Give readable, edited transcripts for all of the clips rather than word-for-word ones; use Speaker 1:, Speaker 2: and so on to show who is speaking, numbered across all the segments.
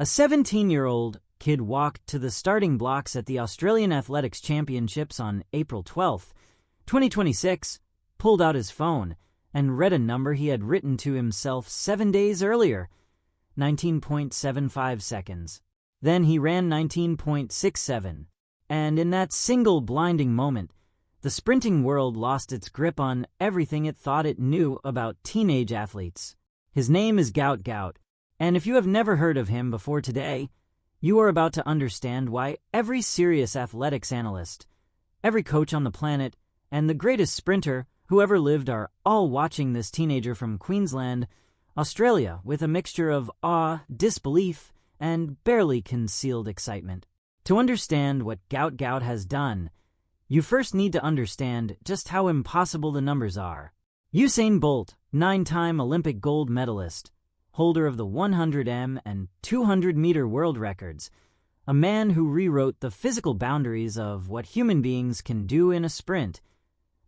Speaker 1: A 17-year-old kid walked to the starting blocks at the Australian Athletics Championships on April 12, 2026, pulled out his phone, and read a number he had written to himself 7 days earlier, 19.75 seconds. Then he ran 19.67, and in that single blinding moment, the sprinting world lost its grip on everything it thought it knew about teenage athletes. His name is Gout Gout, and if you have never heard of him before today, you are about to understand why every serious athletics analyst, every coach on the planet, and the greatest sprinter who ever lived are all watching this teenager from Queensland, Australia, with a mixture of awe, disbelief, and barely concealed excitement. To understand what Gout Gout has done, you first need to understand just how impossible the numbers are. Usain Bolt, 9-time Olympic gold medalist, holder of the 100m and 200-meter world records, a man who rewrote the physical boundaries of what human beings can do in a sprint,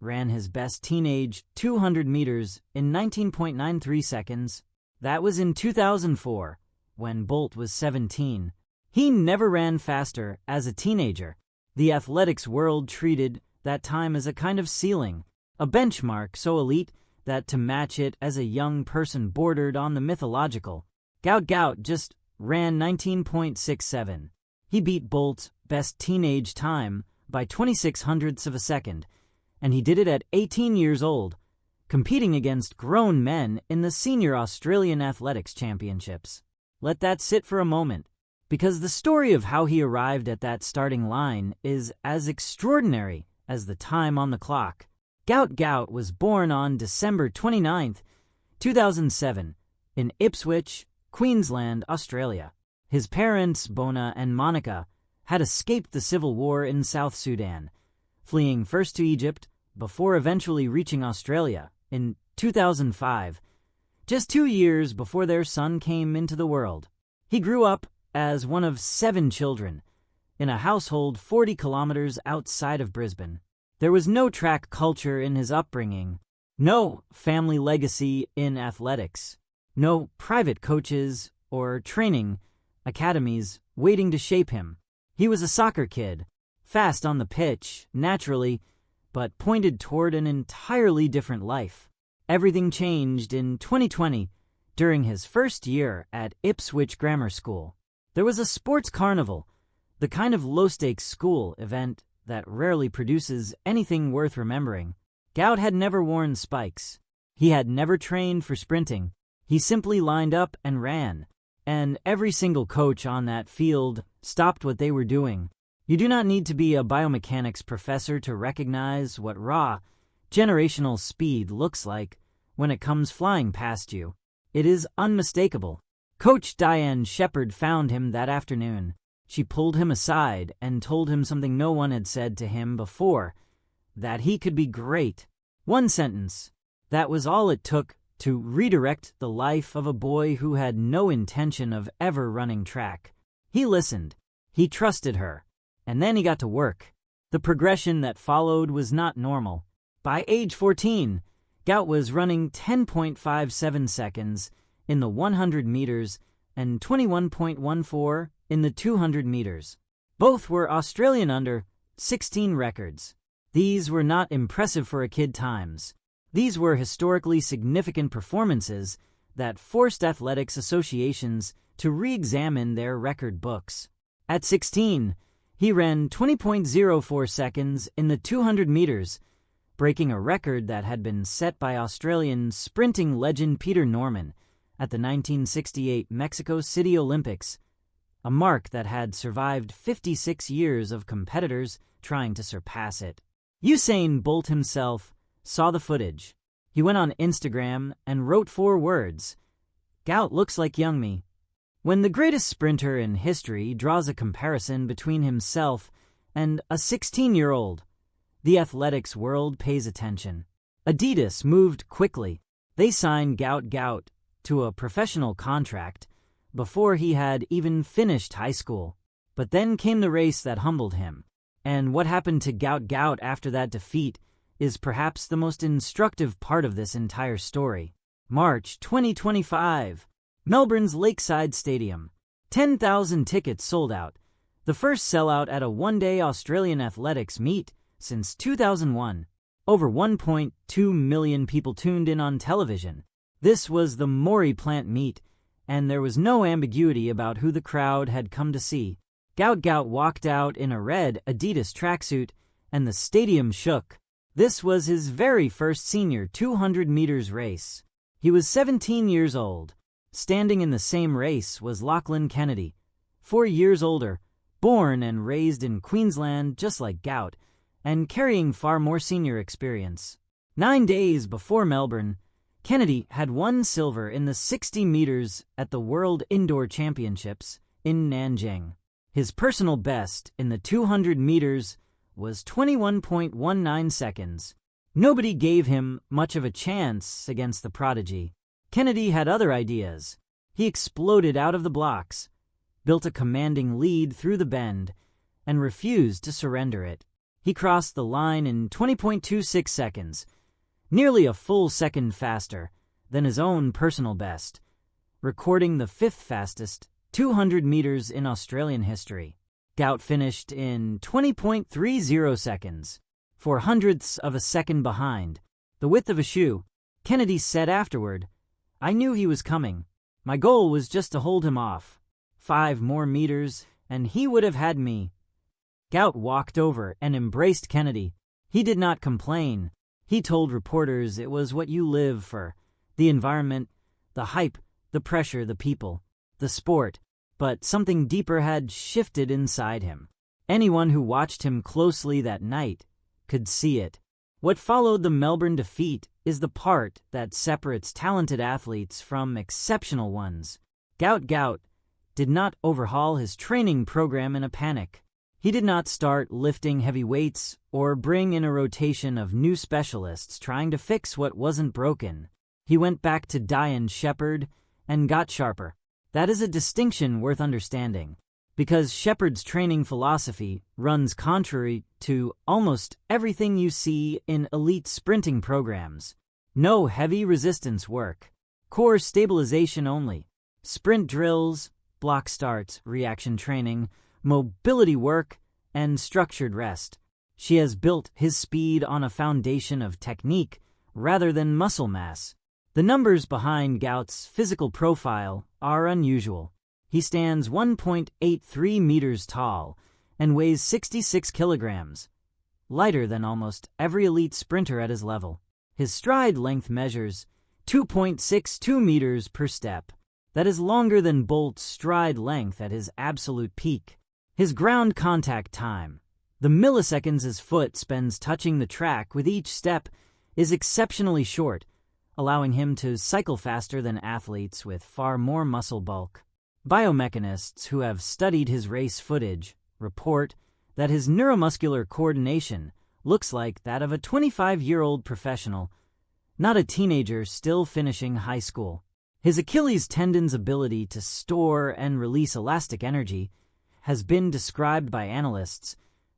Speaker 1: ran his best teenage 200 meters in 19.93 seconds. That was in 2004, when Bolt was 17. He never ran faster as a teenager. The athletics world treated that time as a kind of ceiling, a benchmark so elite that to match it as a young person bordered on the mythological. Gout Gout just ran 19.67. He beat Bolt's best teenage time by 26/100ths of a second, and he did it at 18 years old, competing against grown men in the Senior Australian Athletics Championships. Let that sit for a moment, because the story of how he arrived at that starting line is as extraordinary as the time on the clock. Gout Gout was born on December 29, 2007, in Ipswich, Queensland, Australia. His parents, Bona and Monica, had escaped the civil war in South Sudan, fleeing first to Egypt before eventually reaching Australia in 2005, just 2 years before their son came into the world. He grew up as one of 7 children in a household 40 kilometers outside of Brisbane. There was no track culture in his upbringing, no family legacy in athletics, no private coaches or training academies waiting to shape him. He was a soccer kid, fast on the pitch, naturally, but pointed toward an entirely different life. Everything changed in 2020 during his first year at Ipswich Grammar School. There was a sports carnival, the kind of low-stakes school event that rarely produces anything worth remembering. Gout had never worn spikes. He had never trained for sprinting. He simply lined up and ran, and every single coach on that field stopped what they were doing. You do not need to be a biomechanics professor to recognize what raw, generational speed looks like when it comes flying past you. It is unmistakable. Coach Diane Shepherd found him that afternoon. She pulled him aside and told him something no one had said to him before, that he could be great. One sentence. That was all it took to redirect the life of a boy who had no intention of ever running track. He listened. He trusted her. And then he got to work. The progression that followed was not normal. By age 14, Gout was running 10.57 seconds in the 100 meters and 21.14 in the 200 meters. Both were Australian under 16 records. These were not impressive for a kid times. These were historically significant performances that forced athletics associations to re-examine their record books. At 16, he ran 20.04 seconds in the 200 meters, breaking a record that had been set by Australian sprinting legend Peter Norman at the 1968 Mexico City Olympics, a mark that had survived 56 years of competitors trying to surpass it. Usain Bolt himself saw the footage. He went on Instagram and wrote 4 words. "Gout looks like young me." When the greatest sprinter in history draws a comparison between himself and a 16-year-old, the athletics world pays attention. Adidas moved quickly. They signed Gout Gout to a professional contract before he had even finished high school. But then came the race that humbled him. And what happened to Gout Gout after that defeat is perhaps the most instructive part of this entire story. March 2025. Melbourne's Lakeside Stadium. 10,000 tickets sold out, the first sellout at a one-day Australian athletics meet since 2001. Over 1.2 million people tuned in on television. This was the Maury Plant meet, and there was no ambiguity about who the crowd had come to see. Gout Gout walked out in a red Adidas tracksuit, and the stadium shook. This was his very first senior 200 meters race. He was 17 years old. Standing in the same race was Lachlan Kennedy, 4 years older, born and raised in Queensland just like Gout, and carrying far more senior experience. 9 days before Melbourne, Kennedy had won silver in the 60 meters at the World Indoor Championships in Nanjing. His personal best in the 200 meters was 21.19 seconds. Nobody gave him much of a chance against the prodigy. Kennedy had other ideas. He exploded out of the blocks, built a commanding lead through the bend, and refused to surrender it. He crossed the line in 20.26 seconds, nearly a full second faster than his own personal best, recording the 5th fastest 200 meters in Australian history. Gout finished in 20.30 seconds, 0.04 of a second behind, the width of a shoe. Kennedy said afterward, "I knew he was coming. My goal was just to hold him off. 5 more meters, and he would have had me." Gout walked over and embraced Kennedy. He did not complain. He told reporters it was what you live for: the environment, the hype, the pressure, the people, the sport. But something deeper had shifted inside him. Anyone who watched him closely that night could see it. What followed the Melbourne defeat is the part that separates talented athletes from exceptional ones. Gout Gout did not overhaul his training program in a panic. He did not start lifting heavy weights or bring in a rotation of new specialists trying to fix what wasn't broken. He went back to Diane Shepherd and got sharper. That is a distinction worth understanding, because Shepherd's training philosophy runs contrary to almost everything you see in elite sprinting programs. No heavy resistance work, core stabilization only, sprint drills, block starts, reaction training, mobility work, and structured rest. She has built his speed on a foundation of technique rather than muscle mass. The numbers behind Gout's physical profile are unusual. He stands 1.83 meters tall and weighs 66 kilograms, lighter than almost every elite sprinter at his level. His stride length measures 2.62 meters per step. That is longer than Bolt's stride length at his absolute peak. His ground contact time, the milliseconds his foot spends touching the track with each step, is exceptionally short, allowing him to cycle faster than athletes with far more muscle bulk. Biomechanists who have studied his race footage report that his neuromuscular coordination looks like that of a 25-year-old professional, not a teenager still finishing high school. His Achilles tendon's ability to store and release elastic energy has been described by analysts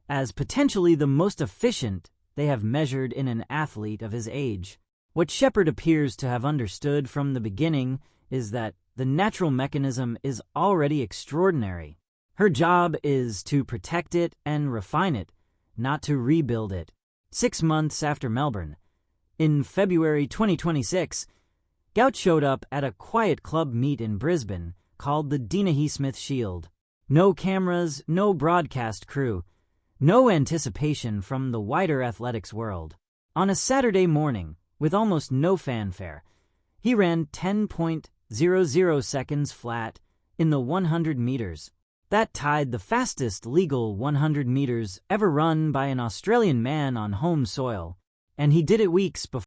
Speaker 1: as potentially the most efficient they have measured in an athlete of his age. What Shepherd appears to have understood from the beginning is that the natural mechanism is already extraordinary. Her job is to protect it and refine it, not to rebuild it. 6 months after Melbourne, in February 2026, Gout showed up at a quiet club meet in Brisbane called the Dennehy Smith Shield. No cameras, no broadcast crew, no anticipation from the wider athletics world. On a Saturday morning, with almost no fanfare, he ran 10.00 seconds flat in the 100 meters. That tied the fastest legal 100 meters ever run by an Australian man on home soil, and he did it weeks before